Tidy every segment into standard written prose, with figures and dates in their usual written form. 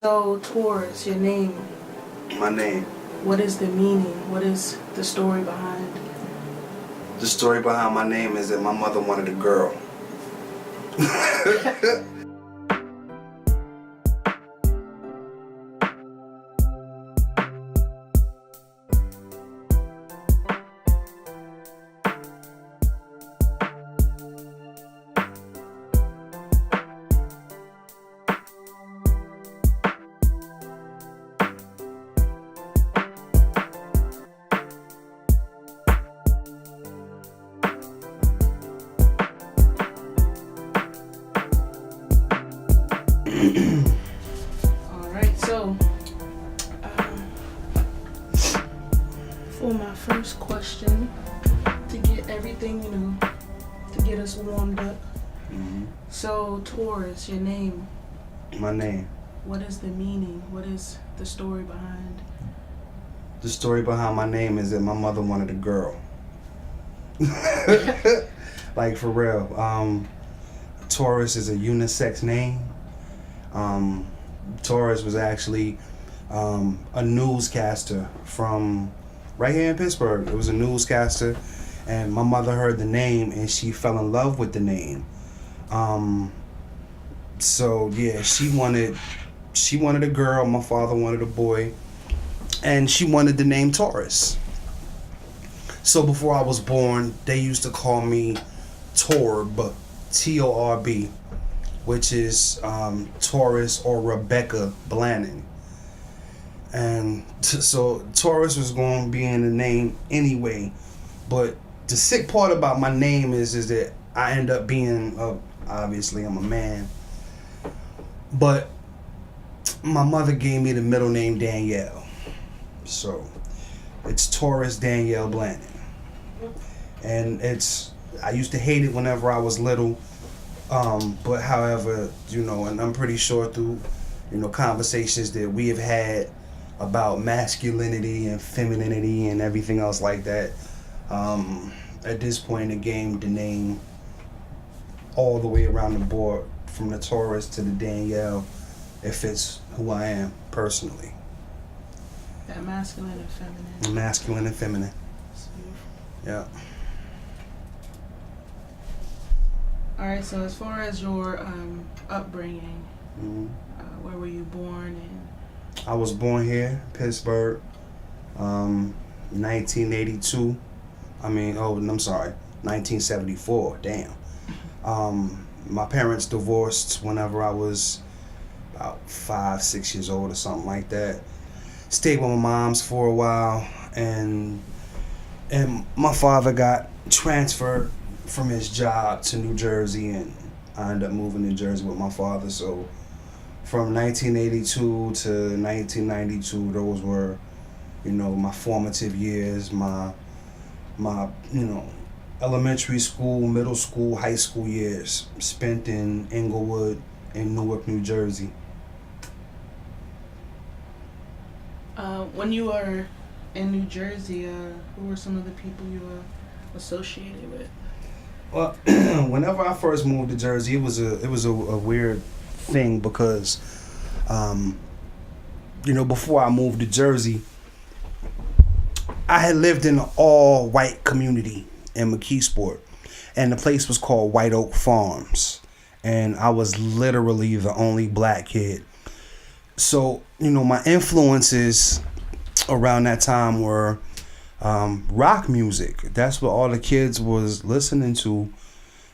So, Taurus, your name, My name. what is the meaning? What is the story behind? The story behind my name is that my mother wanted a girl. Alright, so, um, for my first question, to get everything, to get us warmed up. So, Taurus, your name, My name. what is the meaning? What is the story behind? The story behind my name is that my mother wanted a girl. Like, for real. Taurus is a unisex name. Taurus was actually a newscaster from right here in Pittsburgh. It was a newscaster, and my mother heard the name and she fell in love with the name. So yeah, she wanted a girl. My father wanted a boy, and she wanted the name Taurus. So before I was born, they used to call me Torb, Torb, which is Taurus or Rebecca Blannon. And so Taurus was going to be in the name anyway. But the sick part about my name is that I end up being, obviously I'm a man, but my mother gave me the middle name Danielle. So it's Taurus Danielle Blannon. And I used to hate it whenever I was little. But however, and I'm pretty sure through, conversations that we have had about masculinity and femininity and everything else like that, at this point in the game, the name all the way around the board, from the Taurus to the Danielle, it fits who I am personally. That masculine and feminine. Masculine and feminine. That's beautiful. Yeah. Alright, so as far as your upbringing, Mm-hmm. Where were you born and I was born here, Pittsburgh, 1982. I'm sorry, 1974. Damn. My parents divorced whenever I was about 5-6 years old or something like that. Stayed with my mom's for a while, and my father got transferred from his job to New Jersey, and I ended up moving to Jersey with my father. So from 1982 to 1992, those were, my formative years, my elementary school, middle school, high school years spent in Englewood in Newark, New Jersey. when you were in New Jersey, who were some of the people you were associated with? Well, whenever I first moved to Jersey, it was a weird thing because, before I moved to Jersey, I had lived in an all-white community in McKeesport, and the place was called White Oak Farms, and I was literally the only black kid. So, my influences around that time were rock music. That's what all the kids was listening to.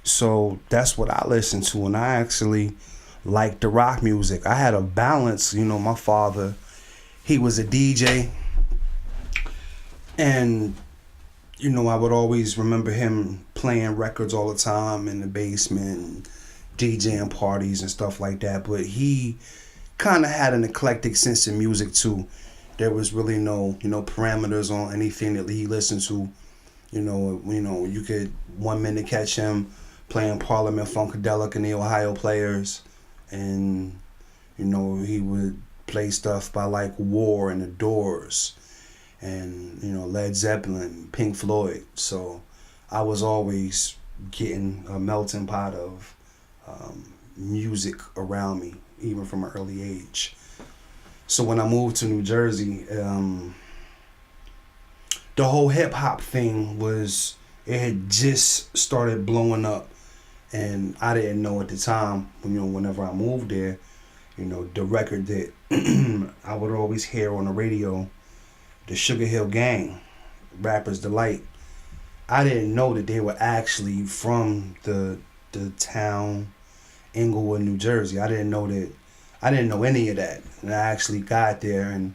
So that's what I listened to, and I actually liked the rock music. I had a balance. My father, he was a DJ, and I would always remember him playing records all the time in the basement, DJing parties and stuff like that. But he kind of had an eclectic sense of music too. There was really no parameters on anything that he listened to. You could 1 minute catch him playing Parliament Funkadelic and the Ohio Players, and he would play stuff by like War and the Doors, and Led Zeppelin, Pink Floyd. So I was always getting a melting pot of music around me, even from an early age. So when I moved to New Jersey, the whole hip hop thing was, it had just started blowing up, and I didn't know at the time. Whenever I moved there, the record that I would always hear on the radio, the Sugar Hill Gang, Rapper's Delight. I didn't know that they were actually from the town Inglewood, New Jersey. I didn't know that. I didn't know any of that, and I actually got there, and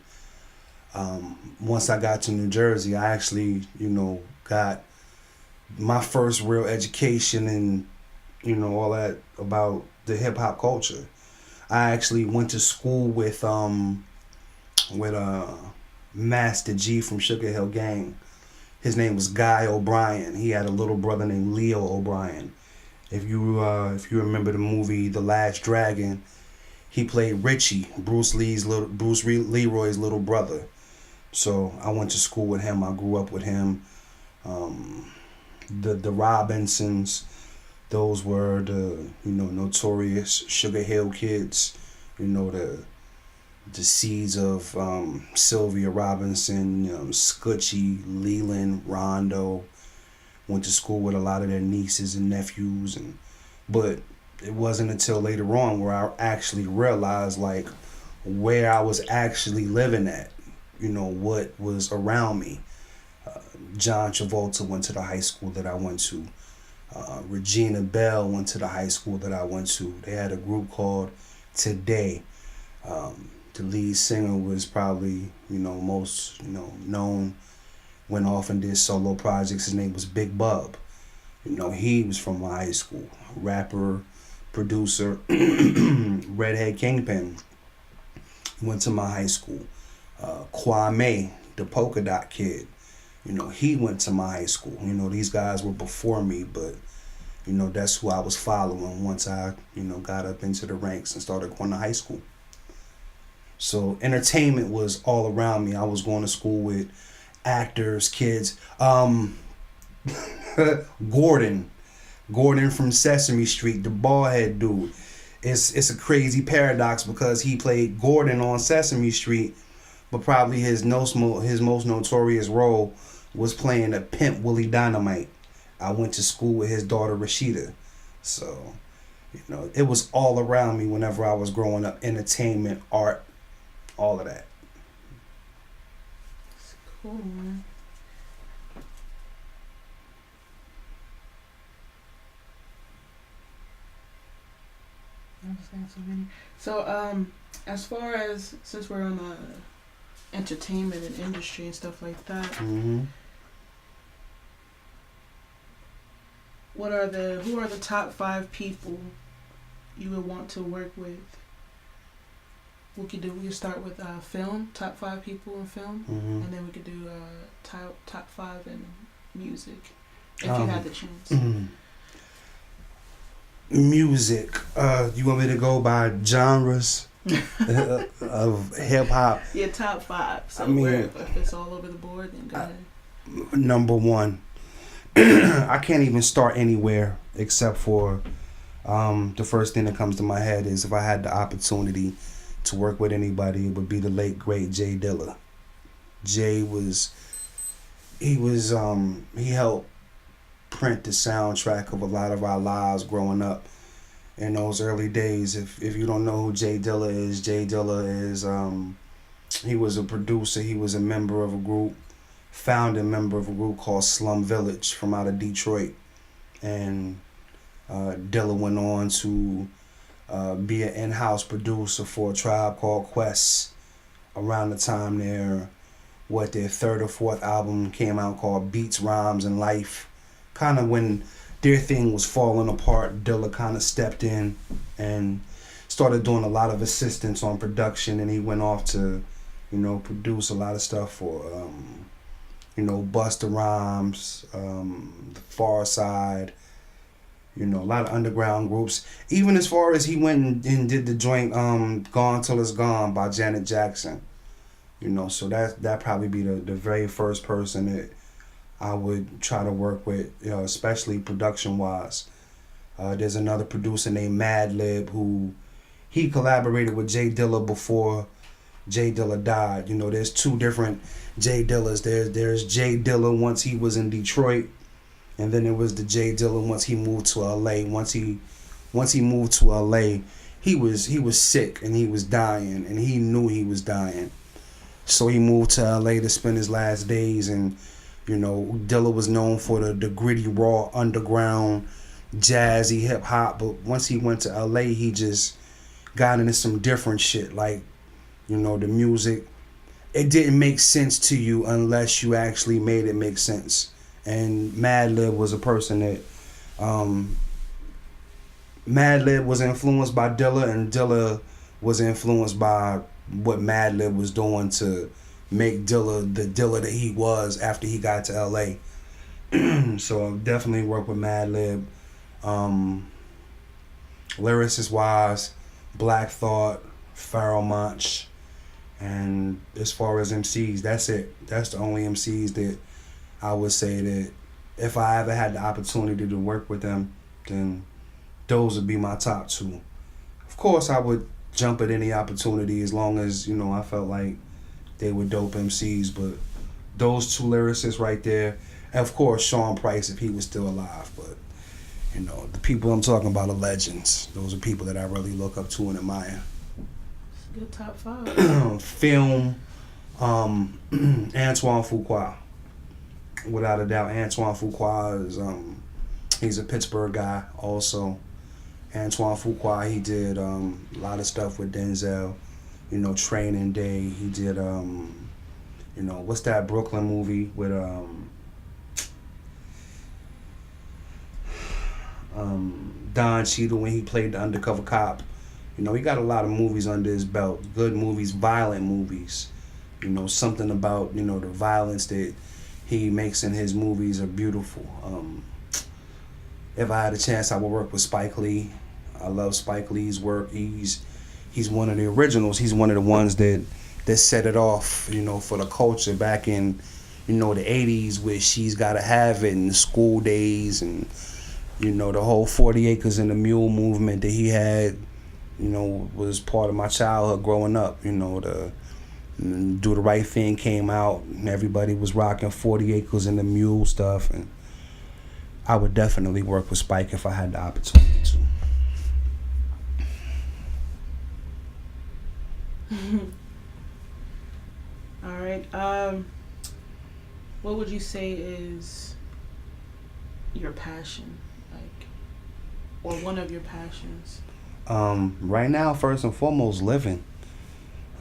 once I got to New Jersey, I actually, got my first real education and, all that about the hip hop culture. I actually went to school with Master G from Sugar Hill Gang. His name was Guy O'Brien. He had a little brother named Leo O'Brien. If you remember the movie The Last Dragon, he played Richie, Bruce Leroy's little brother. So I went to school with him. I grew up with him. The Robinsons, those were the notorious Sugar Hill kids. The seeds of Sylvia Robinson, Scutchy, Leland, Rondo. Went to school with a lot of their nieces and nephews, but it wasn't until later on where I actually realized like where I was actually living at, what was around me. John Travolta went to the high school that I went to. Regina Bell went to the high school that I went to. They had a group called Today. The lead singer was probably, most, known, went off and did solo projects. His name was Big Bub. He was from my high school. Rapper, producer, Redhead Kingpin. Went to my high school. Kwame, the Polka Dot Kid. He went to my high school. These guys were before me, but, that's who I was following once I, got up into the ranks and started going to high school. So entertainment was all around me. I was going to school with actors, kids. Gordon from Sesame Street, the bald head dude. It's a crazy paradox because he played Gordon on Sesame Street, but probably his most notorious role was playing a pimp Willie Dynamite. I went to school with his daughter Rashida. So, it was all around me whenever I was growing up. Entertainment, art, all of that. That's cool, man. So, as far as, since we're on the entertainment and industry and stuff like that, Mm-hmm. who are the top 5 people you would want to work with? We could start with film, top 5 people in film, Mm-hmm. and then we could do top 5 in music, if you had the chance. Mm-hmm. Music. You want me to go by genres of hip hop? Yeah, top 5. So if it's all over the board, then go ahead. Number 1. I can't even start anywhere except for the first thing that comes to my head is if I had the opportunity to work with anybody, it would be the late great Jay Dilla. Jay he helped print the soundtrack of a lot of our lives growing up in those early days. If you don't know who Jay Dilla is, he was a producer. He was a member of a group, founding member of a group called Slum Village from out of Detroit. And Dilla went on to be an in-house producer for a Tribe Called Quest around the time their 3rd or 4th album came out called Beats, Rhymes, and Life. Kind of when their thing was falling apart, Dilla kind of stepped in and started doing a lot of assistance on production, and he went off to, produce a lot of stuff for, Busta Rhymes, The Far Side, a lot of underground groups. Even as far as he went and did the joint Gone Till It's Gone by Janet Jackson. So that probably be the very first person that I would try to work with, especially production-wise. There's another producer named Madlib who he collaborated with Jay Dilla before Jay Dilla died. You know, there's two different Jay Dillas. There's Jay Dilla once he was in Detroit, and then there was the Jay Dilla once he moved to LA. Once he moved to LA, he was sick and he was dying, and he knew he was dying. So he moved to LA to spend his last days, and you know, Dilla was known for the gritty, raw, underground, jazzy hip hop. But once he went to LA, he just got into some different shit. Like, you know, the music, it didn't make sense to you unless you actually made it make sense. And Madlib was a person that, Madlib was influenced by Dilla, and Dilla was influenced by what Madlib was doing to make Dilla the Dilla that he was after he got to LA. So I definitely work with Madlib. Lyricist wise, Black Thought, Pharaoh Monch, and as far as MCs, that's it. That's the only MCs that I would say that if I ever had the opportunity to work with them, then those would be my top two. Of course, I would jump at any opportunity as long as, you know, I felt like they were dope MCs, but those two lyricists right there, and of course Sean Price if he was still alive, but you know, the people I'm talking about are legends. Those are people that I really look up to and admire. It's a good top five. Film, Antoine Fuqua. Without a doubt, Antoine Fuqua is he's a Pittsburgh guy also. Antoine Fuqua, he did a lot of stuff with Denzel. You know, Training Day. He did you know, what's that Brooklyn movie with Don Cheadle when he played the undercover cop. You know, he got a lot of movies under his belt. Good movies, violent movies. You know, something about, you know, the violence that he makes in his movies are beautiful. If I had a chance, I would work with Spike Lee. I love Spike Lee's work. He's one of the originals. He's one of the ones that set it off, you know, for the culture back in, you know, the 80s with She's Gotta Have It and the School Days and, you know, the whole 40 Acres and the Mule movement that he had, you know, was part of my childhood growing up. You know, the Do the Right Thing came out and everybody was rocking 40 Acres and the Mule stuff, and I would definitely work with Spike if I had the opportunity to. All right. What would you say is your passion, like, or one of your passions? Right now, first and foremost, living.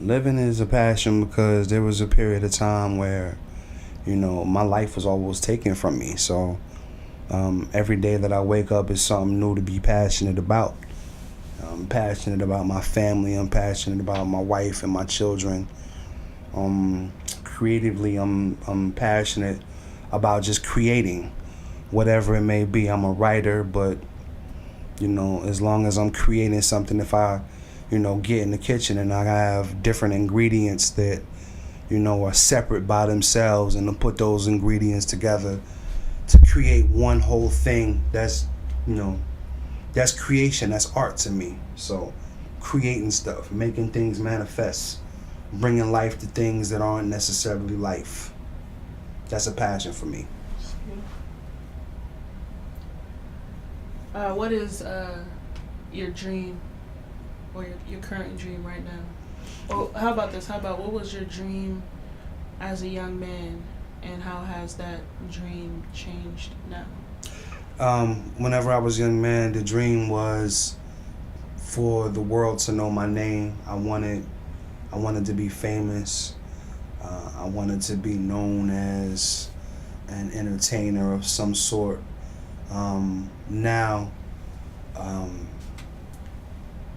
Living is a passion because there was a period of time where, you know, my life was always taken from me. So every day that I wake up is something new to be passionate about. I'm passionate about my family. I'm passionate about my wife and my children. Creatively, I'm passionate about just creating whatever it may be. I'm a writer, but you know, as long as I'm creating something, if I, you know, get in the kitchen and I have different ingredients that, you know, are separate by themselves, and to put those ingredients together to create one whole thing, that's, you know, that's creation, that's art to me. So creating stuff, making things manifest, bringing life to things that aren't necessarily life, that's a passion for me. What is your dream, or your current dream right now? Well, how about this? How about what was your dream as a young man, and how has that dream changed now? Whenever I was a young man, the dream was for the world to know my name. I wanted to be famous. I wanted to be known as an entertainer of some sort. Now,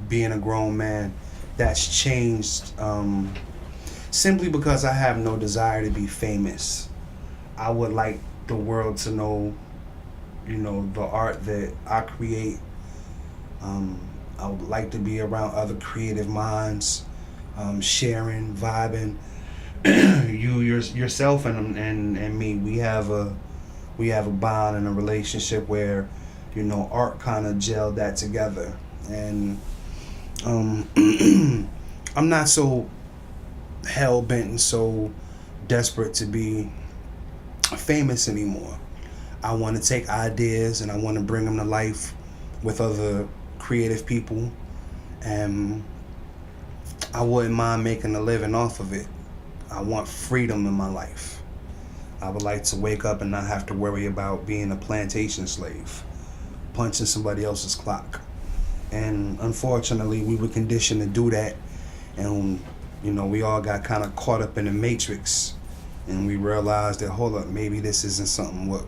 being a grown man, that's changed simply because I have no desire to be famous. I would like the world to know, you know, the art that I create. I would like to be around other creative minds, sharing, vibing. Yourself and me, we have a bond and a relationship where, you know, art kind of gelled that together. And I'm not so hell bent and so desperate to be famous anymore. I want to take ideas and I want to bring them to life with other creative people, and I wouldn't mind making a living off of it. I want freedom in my life. I would like to wake up and not have to worry about being a plantation slave, punching somebody else's clock. And unfortunately, we were conditioned to do that, and we all got kind of caught up in the matrix, and we realized that, hold up, maybe this isn't something what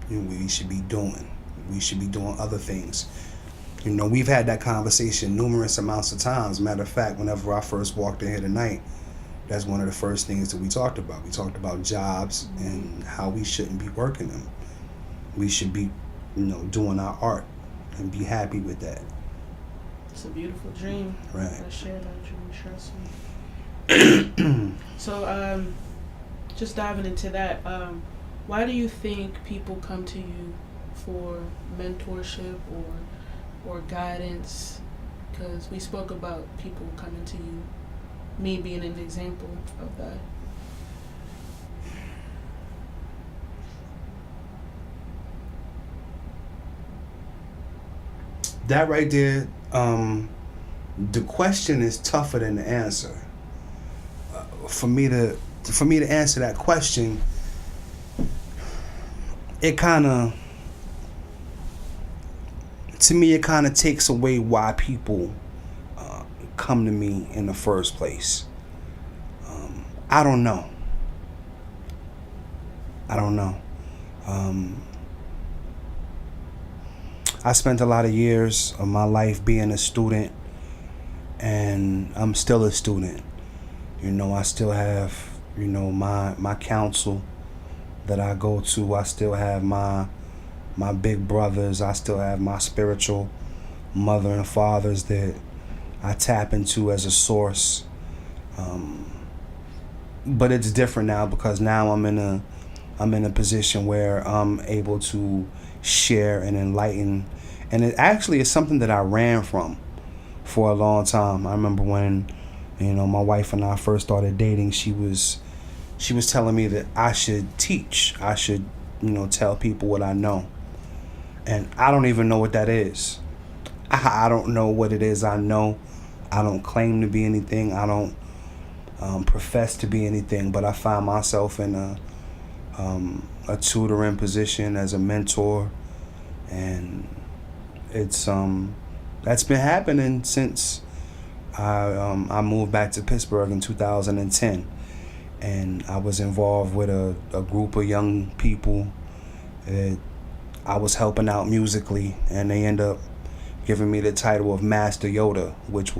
we should be doing. We should be doing other things. We've had that conversation numerous amounts of times. Matter of fact, whenever I first walked in here tonight, that's one of the first things that we talked about. We talked about jobs and how we shouldn't be working them. We should be, doing our art and be happy with that. It's a beautiful dream. Right. I share that dream, trust me. So, just diving into that, why do you think people come to you for mentorship or guidance? Because we spoke about people coming to you, me being an example of that. That right there, the question is tougher than the answer. For me to answer that question, it kind of takes away why people come to me in the first place. I don't know. I spent a lot of years of my life being a student, and I'm still a student. I still have, my counsel that I go to. I still have my big brothers. I still have my spiritual mother and fathers that I tap into as a source. But it's different now because now I'm in a position where I'm able to share and enlighten, and it actually is something that I ran from for a long time. I remember when my wife and I first started dating, she was telling me that I should teach. I should tell people what I know, and I don't even know what that is. I don't know what it is I know. I don't claim to be anything. I don't profess to be anything, but I find myself in a tutoring position as a mentor, and it's that's been happening since I moved back to Pittsburgh in 2010, and I was involved with a group of young people that I was helping out musically, and they end up giving me the title of Master Yoda, which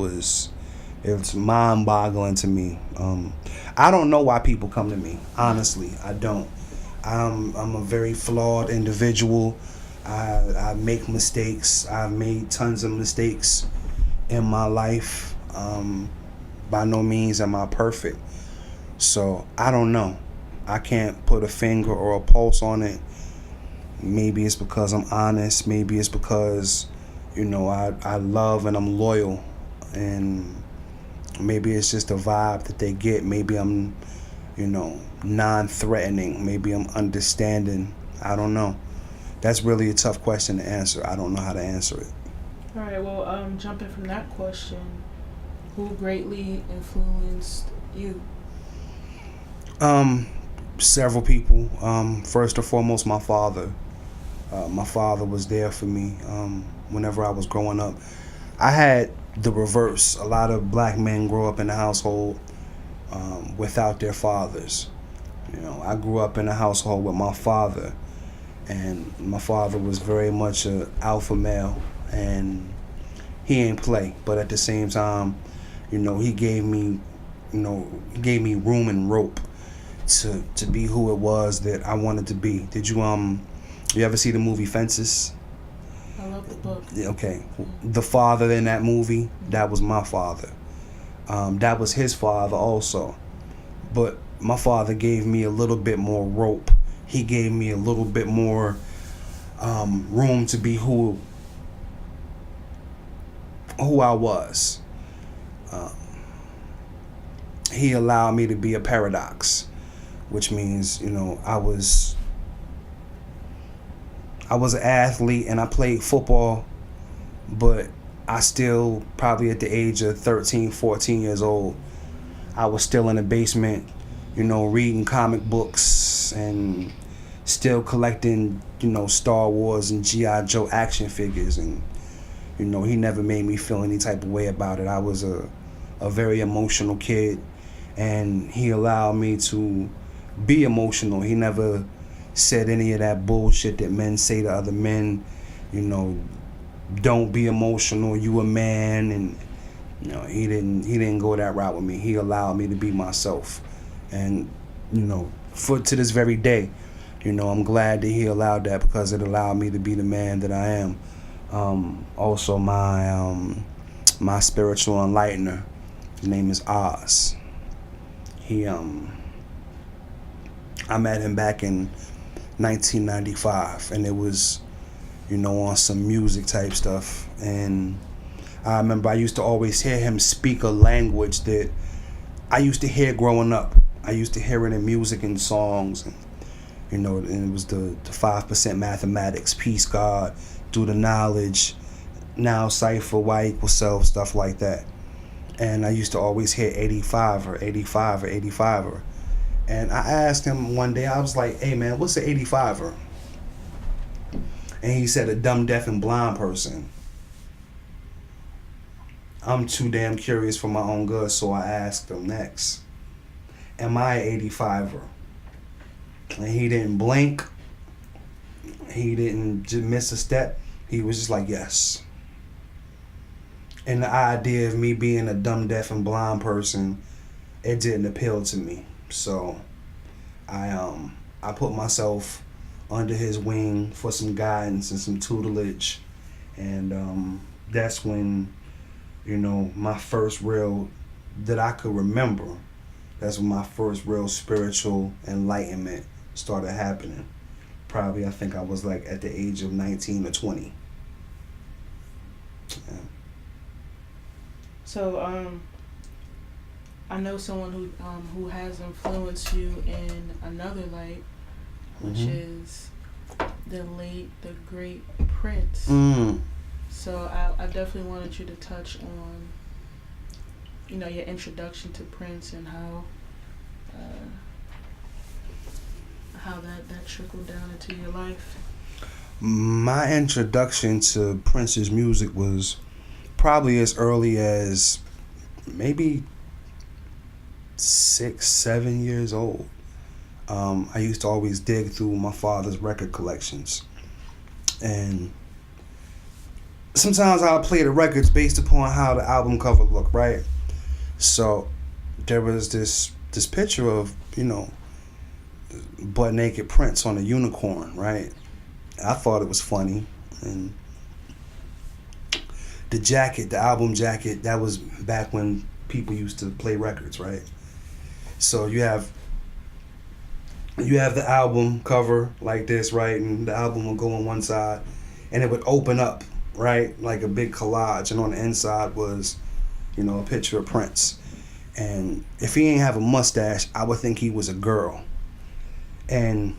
it's mind-boggling to me. I don't know why people come to me. Honestly, I don't. I'm a very flawed individual. I make mistakes. I've made tons of mistakes in my life. By no means am I perfect. So I don't know. I can't put a finger or a pulse on it. Maybe it's because I'm honest. Maybe it's because, I love and I'm loyal. And maybe it's just a vibe that they get. Maybe I'm, non-threatening. Maybe I'm understanding. I don't know. That's really a tough question to answer. I don't know how to answer it. All right, well, jumping from that question, who greatly influenced you? Several people. First and foremost, my father. My father was there for me whenever I was growing up. I had the reverse. A lot of black men grow up in a household without their fathers. I grew up in a household with my father, and my father was very much an alpha male, and he ain't play. But at the same time, he gave me room and rope to be who it was that I wanted to be. Did you ever see the movie Fences? I love the book. Okay. The father in that movie, that was my father. That was his father also. But my father gave me a little bit more rope. He gave me a little bit more room to be who I was. he allowed me to be a paradox, which means, I was an athlete and I played football, but I still, probably at the age of 13, 14 years old, I was still in the basement, reading comic books and still collecting, Star Wars and G.I. Joe action figures. And, he never made me feel any type of way about it. I was a very emotional kid, and he allowed me to be emotional. He never said any of that bullshit that men say to other men, don't be emotional, you a man. And he didn't go that route with me. He allowed me to be myself. And to this very day, I'm glad that he allowed that, because it allowed me to be the man that I am. Also, my spiritual enlightener, his name is Oz. I met him back in 1995, and it was, on some music type stuff. And I remember I used to always hear him speak a language that I used to hear growing up. I used to hear it in music and songs, and and it was the 5% mathematics, peace, God, do the knowledge, now cipher, Y equals self, stuff like that. And I used to always hear 85er, 85er, 85er. And I asked him one day, I was like, hey man, what's an 85er? And he said, a dumb, deaf, and blind person. I'm too damn curious for my own good, so I asked him next, am I an 85er? And he didn't blink. He didn't just miss a step. He was just like, yes. And the idea of me being a dumb, deaf, and blind person, it didn't appeal to me. So I put myself under his wing for some guidance and some tutelage. And that's when, my first real, that I could remember, that's when my first real spiritual enlightenment started happening. Probably, I think I was like at the age of 19 or 20. Yeah. So, I know someone who has influenced you in another light, which is the great Prince. So I definitely wanted you to touch on, your introduction to Prince and how that trickled down into your life. My introduction to Prince's music was probably as early as maybe 6, 7 years old. I used to always dig through my father's record collections, and sometimes I'll play the records based upon how the album cover looked, right? So there was this picture of, butt naked Prince on a unicorn, right? I thought it was funny. And the jacket, the album jacket, that was back when people used to play records, right? So you have the album cover like this, right? And the album would go on one side and it would open up, right? Like a big collage. And on the inside was, a picture of Prince. And if he ain't have a mustache, I would think he was a girl. And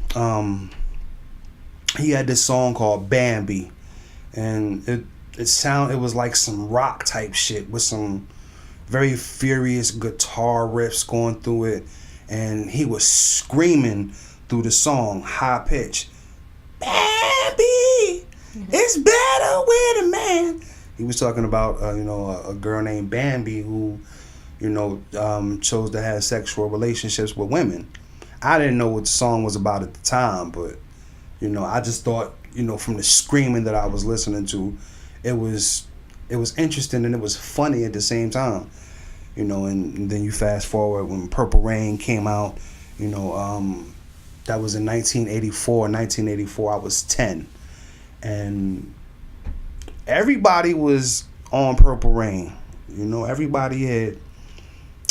he had this song called Bambi. And it was like some rock type shit with some very furious guitar riffs going through it, and he was screaming through the song, high pitch, Bambi, it's better with a man. He was talking about a girl named Bambi who chose to have sexual relationships with women. I didn't know what the song was about at the time, but I just thought from the screaming that I was listening to, it was interesting and it was funny at the same time, and then you fast forward when Purple Rain came out, that was in 1984. 1984, I was 10, and everybody was on Purple Rain. Everybody had,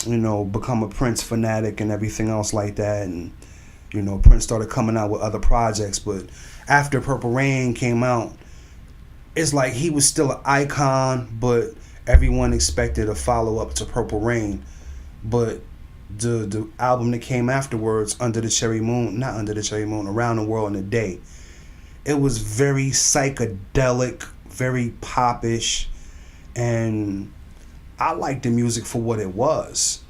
become a Prince fanatic and everything else like that, and Prince started coming out with other projects. But after Purple Rain came out, it's like he was still an icon, but everyone expected a follow-up to Purple Rain. But the album that came afterwards, Under the Cherry Moon, not Under the Cherry Moon, Around the World in a Day. It was very psychedelic, very popish, and I liked the music for what it was.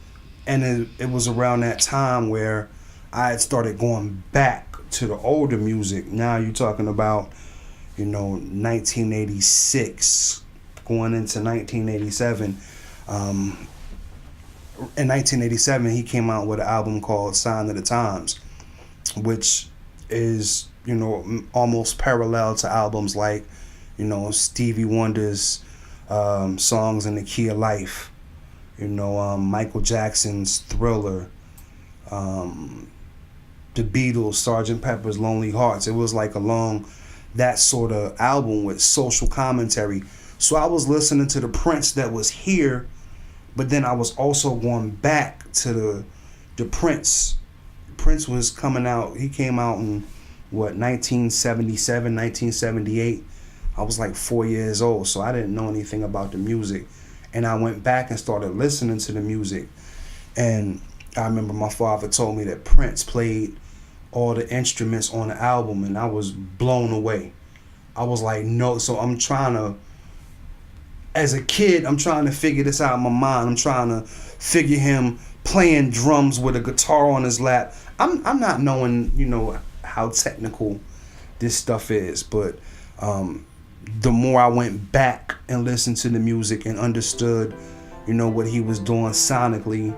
And it was around that time where I had started going back to the older music. Now you're talking about, 1986, going into 1987. In 1987, he came out with an album called Sign of the Times, which is, almost parallel to albums like, Stevie Wonder's Songs in the Key of Life, Michael Jackson's Thriller, the Beatles, Sgt. Pepper's Lonely Hearts. It was like along that sort of album with social commentary. So I was listening to the Prince that was here, but then I was also going back to the Prince. Prince was coming out. He came out in 1977, 1978. I was like 4 years old, so I didn't know anything about the music. And I went back and started listening to the music. And I remember my father told me that Prince played all the instruments on the album, and I was blown away. I was like, no. So as a kid, I'm trying to figure this out in my mind. I'm trying to figure him playing drums with a guitar on his lap. I'm not knowing, how technical this stuff is, but the more I went back and listened to the music and understood, what he was doing sonically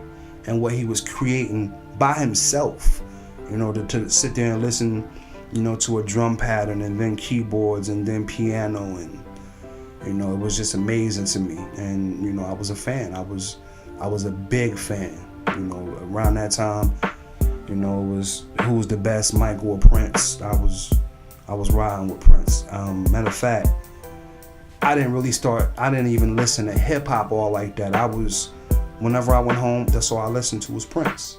and what he was creating by himself, to sit there and listen, to a drum pattern and then keyboards and then piano, and it was just amazing to me. And I was a fan. I was a big fan. Around that time, it was who's the best, Michael or Prince. I was riding with Prince. Matter of fact, I didn't even listen to hip hop all like that. Whenever I went home, that's all I listened to was Prince.